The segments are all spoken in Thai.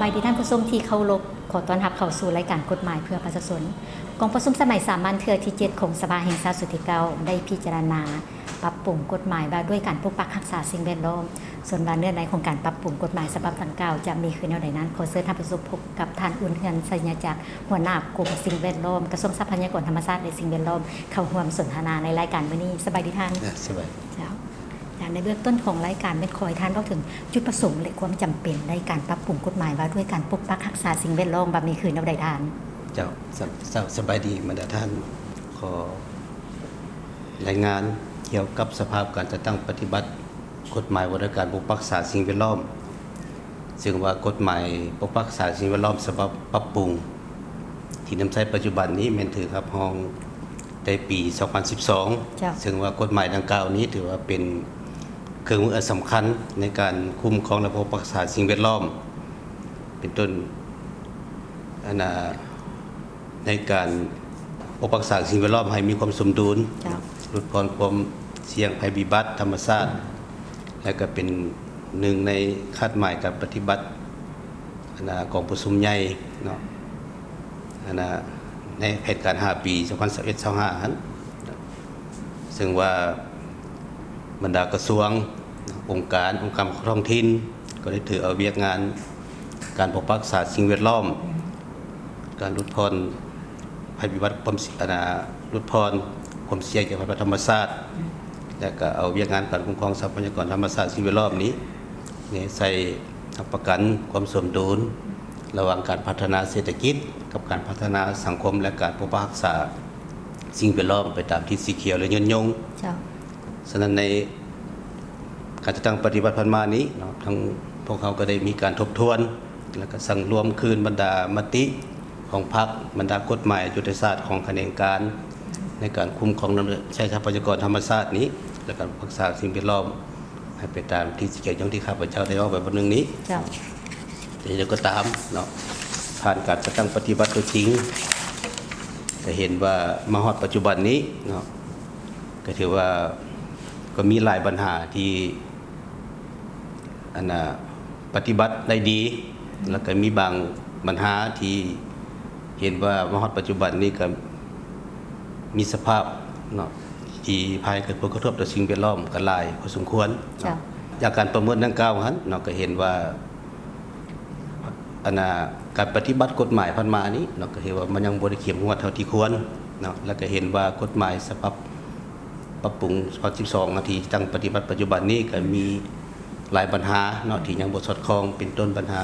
บายดีท่านผู้ชมที่เคารพขอต้อนรับเข้าสู่รายการกฎหมายเพื่อประชาชนกองประชุมสมัยสามัญเทื่อที่7ของสภาแห่งชาติสุดที่9ได้พิจารณาปรับปรุงกฎหมายว่าด้วยการปกปักรักษาสิ่งแวดล้อมส่วนว่าเนื้อในของการปรับปรุงกฎหมายฉบับดังกล่าวจะมีขึ้นแนวใดนั้นขอเชิญท่านผู้ชมพบกับท่านอุ่นเฮือนสัญญาจากหัวหน้ากรมสิ่งแวดล้อมกระทรวงทรัพยากรธรรมชาติและสิ่งแวดล้อมเข้าร่วมสนทนาในรายการมื้อนี้สบายดีท่านสบายในเบื้องต้นของรายการเป็นคอยท่านบอกถึงจุดประสงค์และความจำเป็นในการปรับปรุงกฎหมายว่าด้วยการปกปักรักษาสิ่งแวดล้อมแบบนี้คือแนวใดท่านเจ้าสบายดีมาดาท่านขอรายงานเกี่ยวกับสภาพการจัดตั้งปฏิบัติกฎหมายว่าด้วยการปกปักรักษาสิ่งแวดล้อมซึ่งว่ากฎหมายปกปักรักษาสิ่งแวดล้อมฉบับปรับปรุงที่นำใช้ปัจจุบันนี้แม่นถือครับห้องในปี 2012 ซึ่งว่ากฎหมายดังกล่าวนี้ถือว่าเป็นเครื่องมือสำคัญในการคุ้มครองและปกปักรักษาสิ่งแวดล้อมเป็นต้นในการปกปักรักษาสิ่งแวดล้อมให้มีความสมดุลลดความเสี่ยงภัยพิบัติธรรมชาติและก็เป็นหนึ่งในคาดหมายการปฏิบัติของประชุมใหญ่เนาะในแผนการ5 ปี2021-25นั้นซึ่งว่าบรรดากระทรวงองค์การท้องถิ่นก็ได้ถือเอาเวียกงานการปกปักรักษาสิ่งแวดล้อมการลดพรภัยพิบัติลดพรความเสี่ยงจากภัยธรรมชาติและก็เอาเวียกงานการคุ้มครองทรัพยากรธรรมชาติสิ่งแวดล้อมนี้ใส่ประกันความสมดุลระหว่างการพัฒนาเศรษฐกิจกับการพัฒนาสังคมและการปกปักรักษาสิ่งแวดล้อมไปตามที่สีเขียวและยืนยงฉะนั้นในการจัดตั้งปฏิบัติพันมานี้เนาะทั้งพวกเขาก็ได้มีการทบทวนแล้วก็สั่งรวมคืนบรรดามติของพรรคบรรดากฎหมายยุทธศาสตร์ของแขนงการในการคุ้มครองใช้ทรัพยากรธรรมชาตินี้และการรักษาสิ่งแวดล้อมให้ไปตามที่สีเขียวอย่างที่ข้าพเจ้าได้บอกไว้บนนึงนี้แต่เดี๋ยวก็ตามเนาะผ่านการจัดตั้งปฏิบัติตัวจริงจะเห็นว่ามาฮอดปัจจุบันนี้เนาะก็ถือว่าก็มีหลายปัญหาที่ปฏิบัติได้ดีแล้วก็มีบางปัญหาที่เห็นว่ามาฮอดปัจจุบันนี้ก็มีสภาพเนาะที่ภายเกิดผลกระทบต่อสิ่งแวดล้อมกันหลายพอสมควรจากการประเมินดังกล่าวนั้นเนาะก็เห็นว่าการปฏิบัติกฎหมายพันมานี้เนาะก็เห็นว่ามันยังบ่ได้เข้มงวดเท่าที่ควรเนาะแล้วก็เห็นว่ากฎหมายฉบับปรับปรุง12 นาทีตั้งปฏิบัติปัจจุบันนี้ก็มีหลายปัญหาเนาะที่ยังบ่สอดคล้องเป็นต้นปัญหา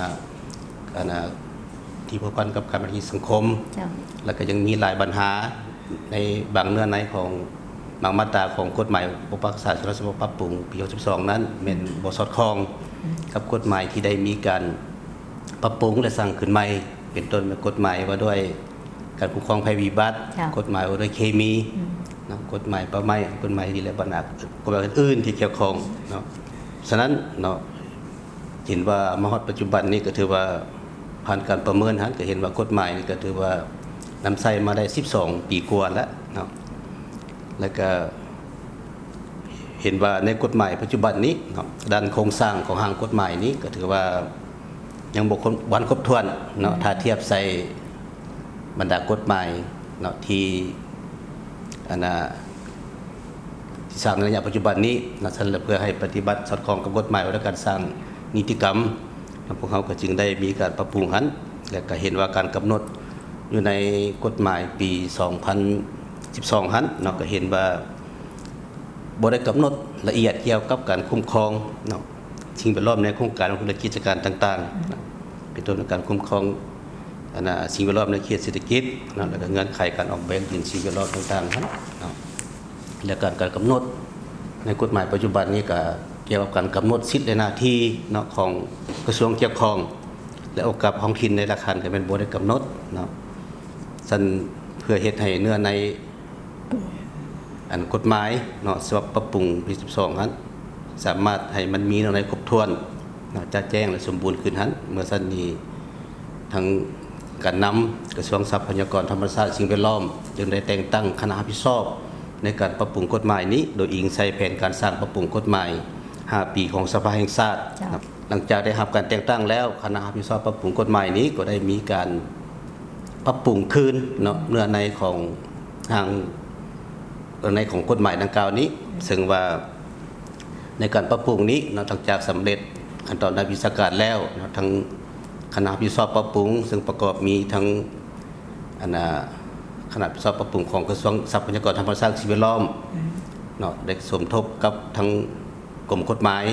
ที่พัวพันกับการพัฒนาสังคมแล้วก็ยังมีหลายปัญหาในบางเนื้อในของบางมาตราของกฎหมายปกปักรักษาสิ่งแวดล้อมปรับปรุงปี62นั้นแม่นบ่สอดคล้องกับกฎหมายที่ได้มีการปรับปรุงและสร้างขึ้นใหม่เป็นต้นกฎหมายว่าด้วยการคุ้มครองภัยพิบัติกฎหมายว่าด้วยเคมีเนาะกฎหมายป่าไม้กฎหมายที่และบรรดากฎหมายอื่นๆที่เกี่ยวข้องเนาะฉะนั้นเนาะเห็นว่ามาฮอดปัจจุบันนี้ก็ถือว่าผ่านการประเมินหันก็เห็นว่ากฎหมายนี่ก็ถือว่านำใช้มาได้12 ปีกว่าแล้วเนาะแล้วก็เห็นว่าในกฎหมายปัจจุบันนี้เนาะด้านโครงสร้างของร่างกฎหมายนี้ก็ถือว่ายังบ่ครบถ้วนเนาะถ้าเทียบใส่บรรดากฎหมายเนาะที่สร้างในระยะปัจจุบันนี้นะเพื่อให้ปฏิบัติสอดคล้องกับกฎหมายว่าการสร้างนิติกรรมพวกเขาก็จึงได้มีการปรับปรุงหันและก็เห็นว่าการกำหนดอยู่ในกฎหมายปี 2012 หันเนาะก็เห็นว่าบ่ได้กำหนดละเอียดเกี่ยวกับการคุ้มครองเนาะสิ่งแวดล้อมในโครงการของกิจการต่างๆเป็นต้นการคุ้มครองสิ่งแวดล้อมในเขตเศรษฐกิจเนาะแล้วก็เงื่อนไขการออกแบบดินสิ่งแวดล้อมต่างๆเนาะและการกำหนดในกฎหมายปัจจุบันนี้ก็เกี่ยวกับการกำหนดสิทธิและหน้าที่เนาะของกระทรวงเกี่ยวข้องและองค์การท้องถิ่นในหลักการก็เป็นบ่ได้กำหนดเนาะสั่นเพื่อเฮ็ดให้เนื้อในกฎหมายเนาะฉบับปรับปรุงปี12นั้นสามารถให้มันมีในครบถ้วนเนาะจะแจ้งและสมบูรณ์ขึ้นหันเมื่อสั่นนี้ทั้งการนำกระทรวงทรัพยากรธรรมชาติสิ่งแวดล้อมจึงได้แต่งตั้งคณะรับผิดชอบในการปรับปรุงกฎหมายนี้โดยอิงใส่แผนการสร้างปรับปรุงกฎหมาย5 ปีของสภาแห่งชาติ หลังจากได้รับการแต่งตั้งแล้วคณะรับผิดชอบปรับปรุงกฎหมายนี้ก็ได้มีการปรับปรุงคืนเนาะเนื้อในของทางในของกฎหมายดังกล่าวนี้ ซึ่งว่าในการปรับปรุงนี้เนาะหลังจากสำเร็จขั้นตอนในวิชาการแล้วเนาะทั้งคณะรับผิดชอบปรับปรุงซึ่งประกอบมีทั้งคณะรับผิดชอบปรับปรุงของกระทรวงทรัพยากรธรรมชาติสิ่งแวดล้อมเนาะได้สมทบกับทั้งกรมกฎหมาย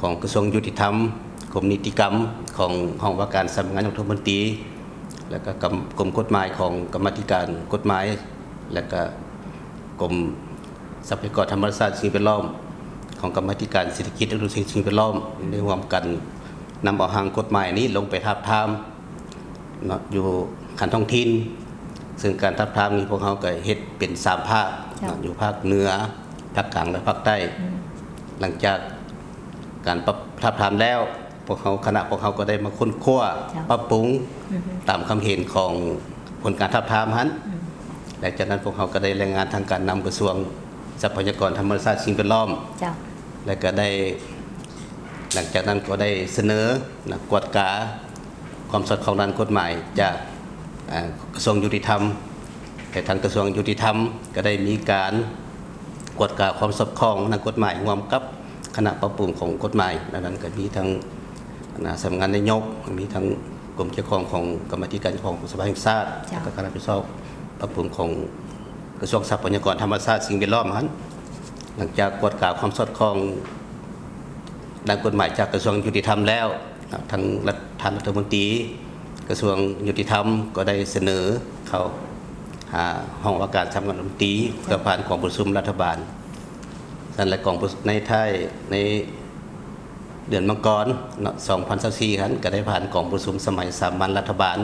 ของกระทรวงยุติธรรมกรมนิติกรรมของห้องว่าการสำนักงานนายกรัฐมนตรีและก็กรมกฎหมายของกรรมาธิการกฎหมายและก็กรมทรัพยากรธรรมชาติสิ่งแวดล้อมของกรรมาธิการเศรษฐกิจและอุตสาหกรรมสิ่งแวดล้อมได้ร่วมกันนำเอาหางกฎหมายนี้ลงไปทาบทามเนาะอยู่ขันท้องถิ่นซึ่งการทาบทามนี้พวกเขาก็เฮ็ดเป็น3ภาคอยู่ภาคเหนือภาคกลางและภาคใต้หลังจากการทาบทามแล้วพวกเขาคณะพวกเขาก็ได้มาค้นคว้าปรับปรุงตามคำเห็นของผลการทาบทามนั้นหลังจากนั้นพวกเขาก็ได้รายงานทางการนำกระทรวงทรัพยากรธรรมชาติสิ่งแวดล้อมและก็ได้หลังจากนั้นก็ได้เสนอกวดกาความสอดคล้องด้านกฎหมายจากกระทรวงยุติธรรมแต่ทางกระทรวงยุติธรรมก็ได้มีการกวดกาความสอดคล้องด้านกฎหมายร่วมกับคณะปรับปรุงของกฎหมายดังนั้นก็มีทั้งสำนักงานนายกมีทั้งกรมเจ้าของกรรมาธิการของสภาแห่งชาติและก็คณะรับผิดชอบปรับปรุงของกระทรวงทรัพยากรธรรมชาติสิ่งแวดล้อมนั้นหลังจากกวดกาความสอดคล้องด้านกฎหมายจากกระทรวงยุติธรรมแล้วทางท่านรัฐมนตรีกระทรวงยุติธรรมก็ได้เสนอเขาหาห้องว่าการทำงานรัฐมนตรีเพื่อผ่านกองประชุมรัฐบาลนั่นแหละกองในท้ายในเดือนมังกร2024ครับก็ได้ผ่านกองประชุมสมัยสามัญรัฐบาล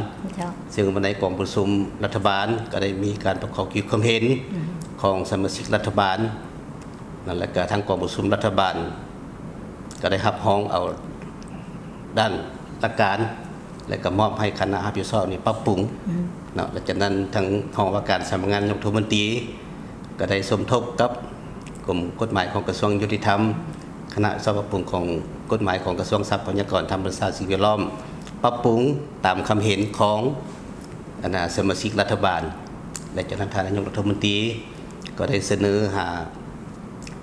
ซึ่งในกองประชุมรัฐบาลก็ได้มีการประกอบกิจความเห็นของสมาชิกรัฐบาลนั่นแหละก็ทางกองประชุมรัฐบาลก็ได้รับห้องเอาด้านหลักการและก็มอบให้คณะรับผิดชอบนี่ปรับปรุงเนาะหลังจากนั้นทางห้องว่าการสำนักงานนายกรัฐมนตรีก็ได้สมทบกับกรมกฎหมายของกระทรวงยุติธรรมคณะปรับปรุงของกฎหมายของกระทรวงทรัพยากรธรรมชาติสิ่งแวดล้อมปรับปรุงตามคำเห็นของสมาชิกรัฐบาลและจากนั้นทางนายกรัฐมนตรีก็ได้เสนอหา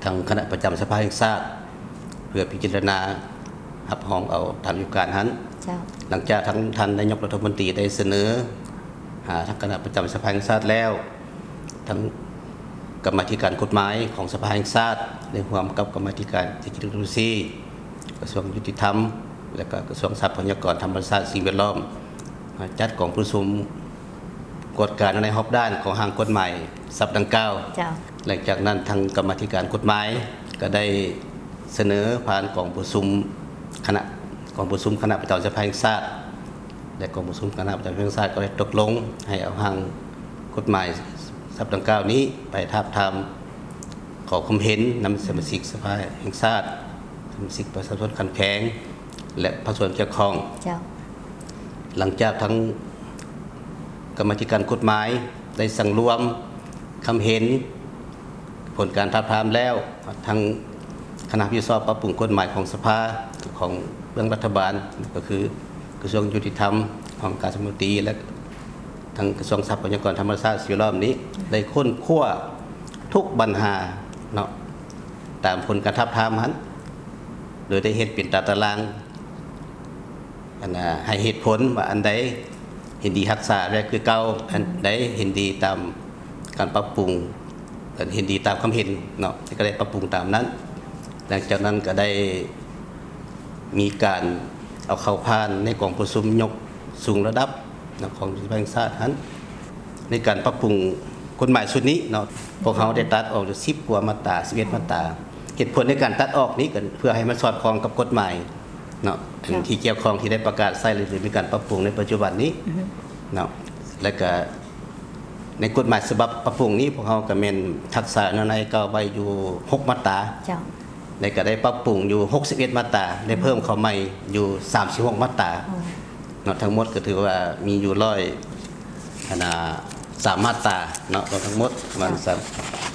ทางคณะประจำสภาแห่งชาติเพื่อพิจารณารับรองเอาตามยุการนั้นหลังจากทั้งท่านนายกรัฐมนตรีได้เสนอหาทางคณะประจำสภาแห่งชาติแล้วทั้งกรรมาธิการกฎหมายของสภาแห่งชาติได้ร่วมกับกรรมาธิการเศรษฐกิจและอุตสาหกรรมกระทรวงยุติธรรมและก็กระทรวงทรัพยากรธรรมชาติสิ่งแวดล้อมจัดกองประชุมกฎการในฮอบด้านของหางกฎหมายสับดังกล่าวหลังจากนั้นทางกรรมาธิการกฎหมายก็ได้เสนอผ่านกองประชุมคณะประจำสภาแห่งชาติและกองประชุมคณะประจำสภาแห่งชาติก็ได้ตกลงให้เอาหางกฎหมายสับดังกล่าวนี้ไปทาบทามขอความเห็นนำสมาชิกสภาแห่งชาติสมาชิกประชาชนขันแข็งและภาคส่วนเกี่ยวข้องหลังจากทั้งกรรมาธิการกฎหมายได้สั่งรวมคำเห็นผลการทาบทามแล้วทั้งคณะผู้สอบปรับปรุงกฎหมายของสภาของเบื้องรัฐบาลก็คือกระทรวงยุติธรรมของการสมนตรีและทางกระทรวงทรัพยากรธรรมชาติสิ่งแวดล้อมนี้ได้ค้นคว้าทุกปัญหาเนาะตามผลการทาบทามนั้นโดยได้เฮ็ดเป็นตารางให้เหตุผลว่าอันใดเห็นดีรักษาและคือเก่าอันใดเห็นดีตามการปรับปรุงเห็นดีตามความเห็นเนาะที่ก็ได้ปรับปรุงตามนั้นหลังจากนั้นก็ได้มีการเอาเข้าผ่านในกองประชุมยกสูงระดับของสภาแห่งชาตินั้นในการปรับปรุงกฎหมายชุดนี้เนาะพวกเขาได้ตัดออกจาก10กว่ามาตรา11มาตราเหตุผลในการตัดออกนี้กันเพื่อให้มันสอดคล้องกับกฎหมายเนาะที่เกี่ยวข้องที่ได้ประกาศใช้หรือมีการปรับปรุงในปัจจุบันนี้เนาะและก็ในกฎหมายฉบับปรับปรุงนี้พวกเขาก็แม่นทักษะในก็ไว้อยู่6มาตราในก็ได้ปรับปรุงอยู่61มาตราได้เพิ่มเข้าใหม่อยู่36มาตราเนาะทั้งหมดก็ถือว่ามีอยู่3มาตราเนาะทั้งหมดมัน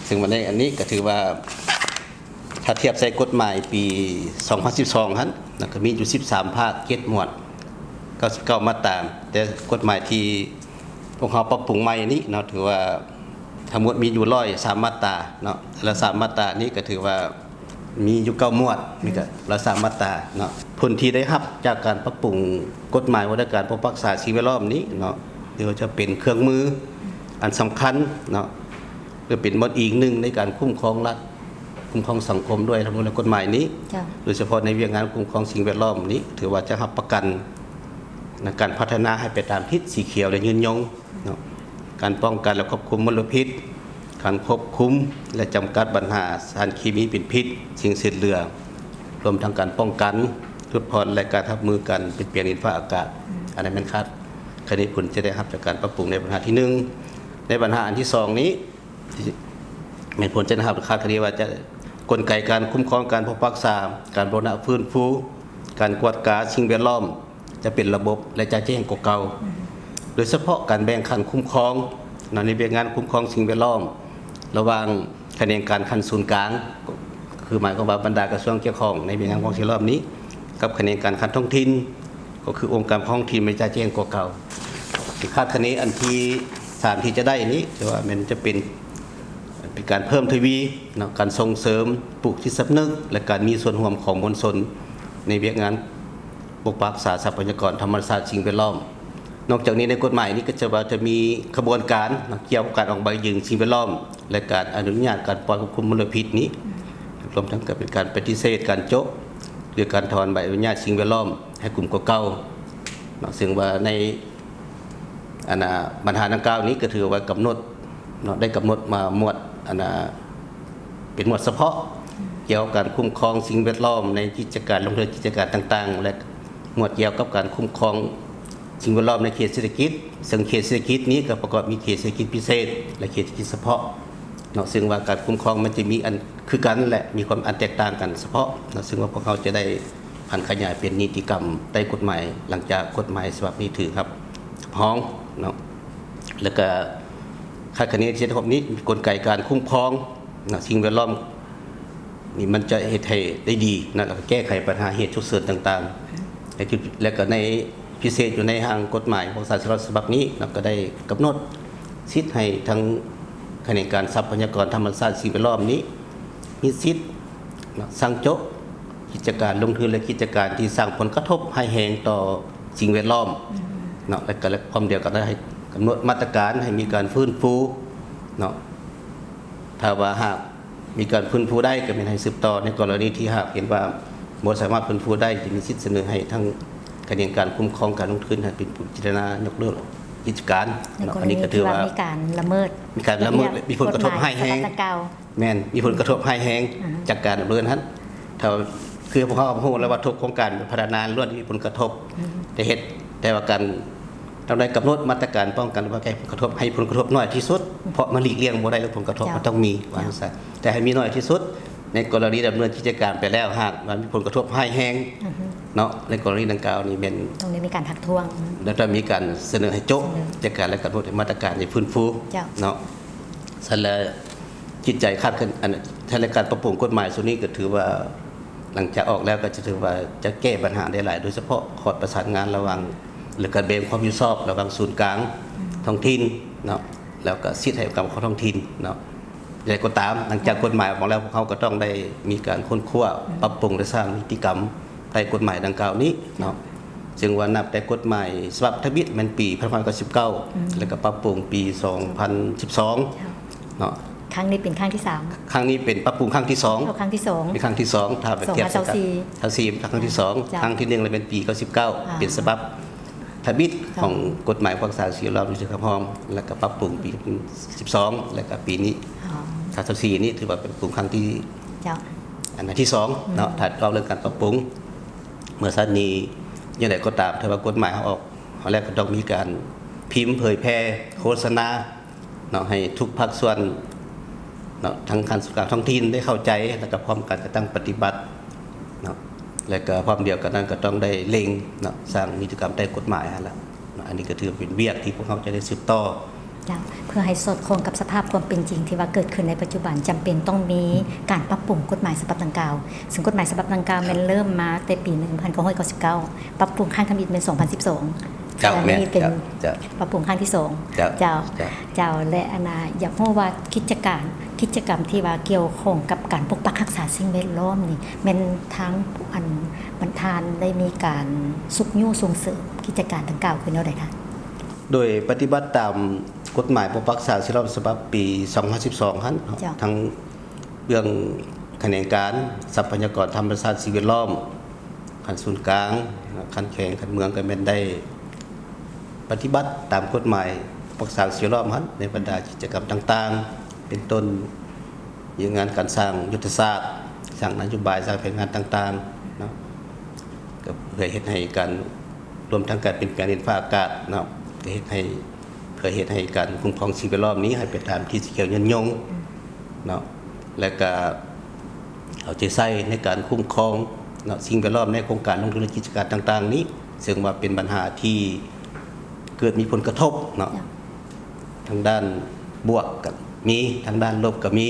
ซึ่งวันนี้อันนี้ก็ถือว่าถ้าเทียบใส่กฎหมายปี2012นั้น แล้วก็มีอยู่13ภาค7หมวด99มาตราแต่กฎหมายที่พวกเขาปรับปรุงใหม่นี้เนาะถือว่าทั้งหมดมีอยู่103มาตราเนาะและ3มาตรานี้ก็ถือว่ามีอยู่9หมวดมีก็ละ3มาตราเนาะผลที่ได้รับจากการปรับปรุงกฎหมายว่าด้วยการปกปักษาสิ่งแวดล้อมนี้เนาะเดี๋ยวจะเป็นเครื่องมืออันสำคัญเนาะเพื่อเป็นบทอีกหนึ่งในการคุ้มครองรัฐคุ้มครองสังคมด้วยทั้งหมดและกฎหมายนี้โดยเฉพาะในเรื่องงานคุ้มครองสิ่งแวดล้อมนี้ถือว่าจะรับประกันในการพัฒนาให้ไปตามทิศสีเขียวและยืนยงเนาะการป้องกันและควบคุมมลพิษการควบคุมและจำกัดปัญหาสารเคมีเป็นพิษสิ่งเสียเรือรวมทั้งการป้องกันลดผ่อนและการรับมือกันเปลี่ยนแปลงดินฟ้าอากาศอันนั้นเป็นคาดคดีผลจะได้รับจากการปรับปรุงในปัญหาที่1ในปัญหาอันที่2นี้เป็นผลจะได้รับคาดคดีว่าจะกลไกการคุ้มครองการปกปักษาการบูรณะฟื้นฟูการกวดกาสิ่งแวดล้อมจะเป็นระบบและจะแจ้งกว่าเก่าโดยเฉพาะการแบ่งขั้นคุ้มครองในเรื่องงานคุ้มครองสิ่งแวดล้อมระหว่างคะแนนการขั้นศูนย์กลางคือหมายความว่าบรรดากระทรวงเกี่ยวข้องในเรื่องงานของสิ่งแวดล้อมนี้กับคะแนนการขั้นท้องถิ่นก็คือองค์การท้องถิ่นไม่จะแจ้งกว่าเก่าที่คาดคะเนอันที่3ที่จะได้นี้แต่ว่ามันจะเป็นการเพิ่มทวีเนาะการส่งเสริมปลูกจิตสำนึกและการมีส่วนร่วมของมวลชนในเรื่องงานปกปักษาทรัพยากรธรรมชาติสิ่งแวดล้อมนอกจากนี้ในกฎหมายนี้ก็จะมีกระบวนการเกี่ยวกับการออกใบยืนสิ่งแวดล้อมและการอนุญาตการปล่อยควบคุมมลพิษนี้รวมทั้งเป็นการปฏิเสธการโจะหรือการถอนใบอนุญาตสิ่งแวดล้อมให้กลุ่มเก่าๆซึ่งว่าในปัญหาดังกล่าวนี้ก็ถือว่ากำหนดได้กำหนดมาหมวดเป็นหมวดเฉพาะเกี่ยวกับการคุ้มครองสิ่งแวดล้อมในกิจการลงทุนกิจการต่างๆและหมวดเกี่ยวกับการคุ้มครองสิ่งแวดล้อมในเขตเศรษฐกิจซึ่งเขตเศรษฐกิจนี้ก็ประกอบมีเขตเศรษฐกิจพิเศษและเขตเศรษฐกิจเฉพาะซึ่งว่าการคุ้มครองมันจะมีอันคือกันแหละมีความอันแตกต่างกันเฉพาะซึ่งว่าพวกเขาจะได้พันขยายเป็นนิติกรรมใต้กฎหมายหลังจากกฎหมายฉบับนี้ถือครับพ้องเนาะแล้วก็คาดคะเนที่จะพบนี้มีกลไกการคุ้มครองสิ่งแวดล้อมนี่มันจะเหตุให้ได้ดีแล้วก็แก้ไขปัญหาเหตุฉุกเฉินต่างๆและก็ในพิเศษอยู่ในทางกฎหมายของศาลฉบับนี้ก็ได้กำหนดสิทธิ์ให้ทั้งคะแนนการทรัพยากรธรรมชาติสิ่งแวดล้อมนี้มีสิทธิ์สั่งโจะกิจการลงทุนและกิจการที่สร้างผลกระทบให้แหงต่อสิ่งแวดล้อมและก็ความเดียวกันได้กำหนดมาตรการให้มีการฟื้นฟูถ้าว่าหากมีการฟื้นฟูได้ก็เป็นให้สืบต่อในกรณีที่หากเห็นว่าบ่สามารถฟื้นฟูได้จะมีสิทธิ์เสนอให้ทั้งคะแนนการคุ้มครองการลงทุนให้เป็นผู้พิจารณายกเลิกกิจการอันนี้ก็ถือว่ามีการละเมิดมีผลกระทบให้แฮงแม่นมีผลกระทบให้แฮงจากการดำเนินนั้นถ้าคือพวกเขาพูดแล้วว่าทุกโครงการพัฒนาล้วนมีผลกระทบแต่ว่าการเราได้กำหนดมาตรการป้องกันว่าแก้ผลกระทบให้ผลกระทบน้อยที่สุดเพราะมันหลีกเลี่ยงบ่ได้แล้วผลกระทบมันต้องมีว่าซั่นแต่ให้มีน้อยที่สุดในกรณีดำเนินกิจการไปแล้วหากมันมีผลกระทบให้แฮงเนาะในกรณีดังกล่าวนี้เป็นตรงนี้มีการทักท้วงแล้วจะมีการเสนอให้โจะจากการและกำหนดมาตรการในฟื้นฟูเนาะฉะนั้นจิตใจคาดคันทางการปรับปรุงกฎหมายส่วนนี้ก็ถือว่าหลังจากออกแล้วก็จะถือว่าจะแก้ปัญหาได้หลายโดยเฉพาะขอดประสานงานระหว่างหรือการแบ่งความรับผิดชอบระหว่างศูนย์กลางท้องถิ่นเนาะแล้วก็สิทธิให้กับของท้องถิ่นเนาะอย่างไรก็ตามหลังจากกฎหมายออกแล้วพวกเขาก็ต้องได้มีการค้นคว้าปรับปรุงและสร้างนิติกรรมใต้กฎหมายดังกล่าวนี้เนาะซึ่งว่านับแต่กฎหมายฉบับทะเบียนมันปี1999แล้วก็ปรับปรุงปี2012เนาะครั้งนี้เป็นครั้งที่3ครั้งนี้เป็นปรับปรุงครั้งที่2ครั้งที่2เป็นครั้งที่2ถ้าไปเทียบกันครั้งที่2ครั้งที่1เลยเป็นปี99เป็นฉบับทะเบียนของกฎหมายความสะอาดสิ่งแวดล้อมที่พร้อมแล้วก็ปรับปรุงปี12แล้วก็ปีนี้24นี้ถือว่าเป็นปรับปรุงครั้งที่อันที่2เนาะถ้าเราเรื่องการปรับปรุงเมื่อสันนี้ยังไงก็ตามถ้าว่ากฎหมายเขาออกเขาแรกก็ต้องมีการพิมพ์เผยแพร่โฆษณาเนาะให้ทุกภาคส่วนเนาะทั้งการสุขท้องถิ่นได้เข้าใจแล้วก็พร้อมกันจะตั้งปฏิบัติเนาะและก็ความเดียวกันนั้นก็ต้องได้เล็งเนาะสร้างนิติกรรมใต้กฎหมายแล้วอันนี้ก็ถือเป็นเวียกที่พวกเขาจะได้สืบต่อ จ้ะเพื่อให้สอดคล้องกับสภาพความเป็นจริงที่ว่าเกิดขึ้นในปัจจุบันจำเป็นต้องมีการปรับปรุงกฎหมายฉบับดังกล่าวซึ่งกฎหมายฉบับดังกล่าวมันเริ่มมาแต่ปี 1999 ปรับปรุงครั้งทำอิฐเป็น 2012 ครับ อัน แม่ นี้เป็น จ้ะ ปรับปรุงครั้งที่สอง จ้ะ เจ้า จ้ะ เจ้าและอนาอยากรู้ว่ากิจกรรมที่ว่าเกี่ยวข้องกับการปกปักรักษาสิ่งแวดล้อมนี่แม่นทางอันบรรทานได้มีการสุกยู่ส่งเสริมกิจการดังกล่าวขึ้นแล้วใดคะ โดยปฏิบัติตามกฎหมายปกปักษาสิ่งแวดล้อมฉบับปี 2012นั้น จ้ะ ทั้งเรื่องแขนงการทรัพยากรธรรมชาติสิ่งแวดล้อมขั้นศูนย์กลางขั้นแข่งขั้นเมืองก็แม่นได้ปฏิบัติตามกฎหมายปกปักษาสิ่งแวดล้อมนั้นในบรรดากิจกรรมต่างๆ เป็นต้นอย่างงานการสร้างยุทธศาสตร์สร้างนโยบายสร้างแผนงานต่างๆเนาะก็เพื่อเฮ็ดให้การรวมทั้งการเปลี่ยนแปลงดินฟ้าอากาศเนาะเพื่อเฮ็ดให้การคุ้มครองสิ่งแวดล้อมนี้ให้เป็นตามที่สิเขียวยืนยงเนาะและก็เอาใจใส่ในการคุ้มครองเนาะสิ่งแวดล้อมในโครงการลงทุนในกิจการต่างๆ นี้ซึ่งว่าเป็นปัญหาที่เกิดมีผลกระทบเนาะ ทางด้านบวกกับมีทางด้านลบก็มี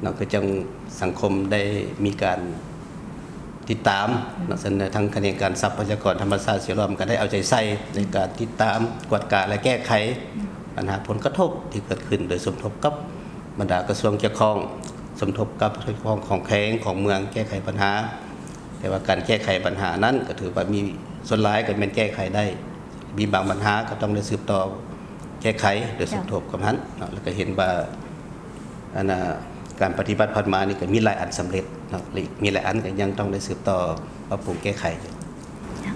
เนาะก็จังสังคมได้มีการติดตามเนาะเสนอทางคณะการทรัพยากรธรรมชาติสิ่งแวดล้อมก็ได้เอาใจใส่ในการติดตามกวดการและแก้ไขปัญหาผลกระทบที่เกิดขึ้นโดยสมทบกับบรรดากระทรวงเกี่ยวข้องสมทบกับเรื่องของแขวงของเมืองแก้ไขปัญหา แต่ว่าการแก้ไขปัญหานั้นก็ถือว่ามีส่วนหลายก็แม่นแก้ไขได้ มีบางปัญหาก็ต้องได้สืบต่อแก้ไขโดยสมทบกับนั้นเนาะแล้วก็เห็นว่าอันน่ะการปฏิบัติผ่านมานี่ก็มีหลายอันสำเร็จเนาะและมีหลายอันก็ยังต้องได้สืบต่อปรับปรุงแก้ไขอยู่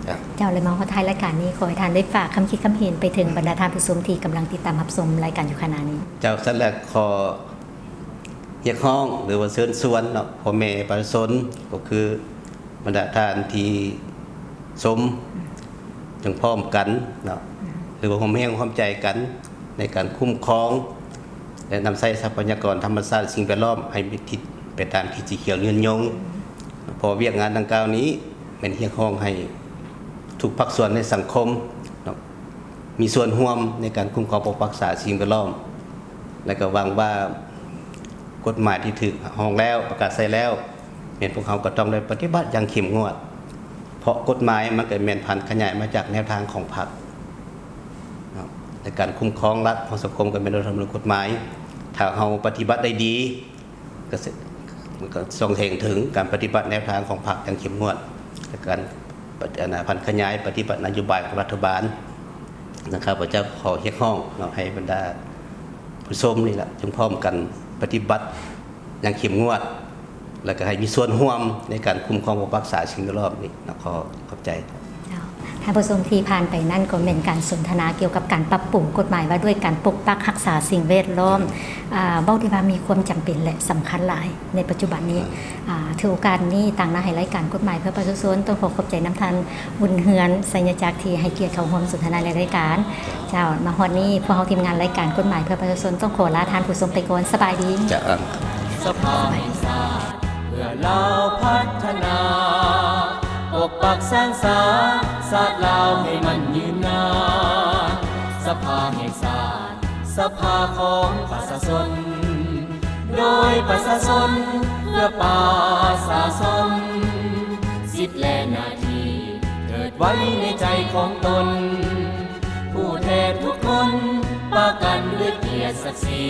ครับ เจ้าเลยมาว่าท้ายรายการนี้ขอให้ท่านได้ฝากคำคิดคำเห็นไปถึงบรรดาท่านผู้ชมที่กำลังติดตามรับชมรายการอยู่ขณะนี้ เจ้าสั้นแรกขอเรียกห้องหรือว่าเชิญชวนเนาะพ่อแม่ประชาชนก็คือบรรดาท่านที่สมจึงพร้อมกันเนาะหรือว่าความแห้งความใจกันในการคุ้มครองและนำใช้ทรัพยากรธรรมชาติสิ่งแวดล้อมให้มีทิศไปตามที่สีเขียวยืนยงพอเวียกงานดังกล่าวนี้เป็นเรียกห้องให้ทุกภาคส่วนในสังคมเนาะมีส่วนร่วมในการคุ้มครองปกปักษาสิ่งแวดล้อมและก็หวังว่ากฎหมายที่ถูกห้องแล้วประกาศใช้แล้วเห็นพวกเขาก็ต้องได้ปฏิบัติอย่างเข้มงวดเพราะกฎหมายมันก็แม่นพันธุ์ขยายมาจากแนวทางของพรรคในการคุ้มครองรัฐของสังคมก็เป็นโดยธรรมกฎหมายถ้าเราปฏิบัติได้ดีก็มันก็ส่งเห็นถึงการปฏิบัติแนวทางของพรรคอย่างเข้มงวดและการพันธุ์ขยายปฏิบัตินโยบายของรัฐบาลนะครับพระเจ้าขอเรียกร้องเราให้บรรดาผู้ชมนี่แหละจงพร้อมกันปฏิบัติอย่างเข้มงวดแล้วก็ให้มีส่วนร่วมในการคุ้มครองปกปักษาสิ่งแวดล้อมนี่นะขอบใจ ท่านผู้ชมที่ผ่านไปนั่นก็เป็นการสนทนาเกี่ยวกับการปรับปรุงกฎหมายว่าด้วยการปกปักรักษาสิ่งแวดล้อมเบ้าที่ว่ามีความจำเป็นและสำคัญหลายในปัจจุบันนี้ถือโอกาสนี้ต่างหน้าให้รายการกฎหมายเพื่อประชาชนต้องขอบใจน้ำทันบุญเฮือนสัญญาจักรที่ให้เกียรติเข้าร่วมสนทนาในรายการเจ้ามาฮอดนี้พวกเราทีมงานรายการกฎหมายเพื่อประชาชนต้องขอลาท่านผู้ชมไปก่อนสบายดี จะ สภาแห่งชาติเพื่อเราพัฒนาปกปักสร้างสรรค์ศาสตร์ลาวให้มันยืนนานสภาแห่งชาติสภาของประชาชนโดยประชาชนเพื่อประชาชนสิทธิและหน้าที่เกิดไว้ในใจของตนผู้แทนทุกคนประกันด้วยเกียรติศักดิ์ศรี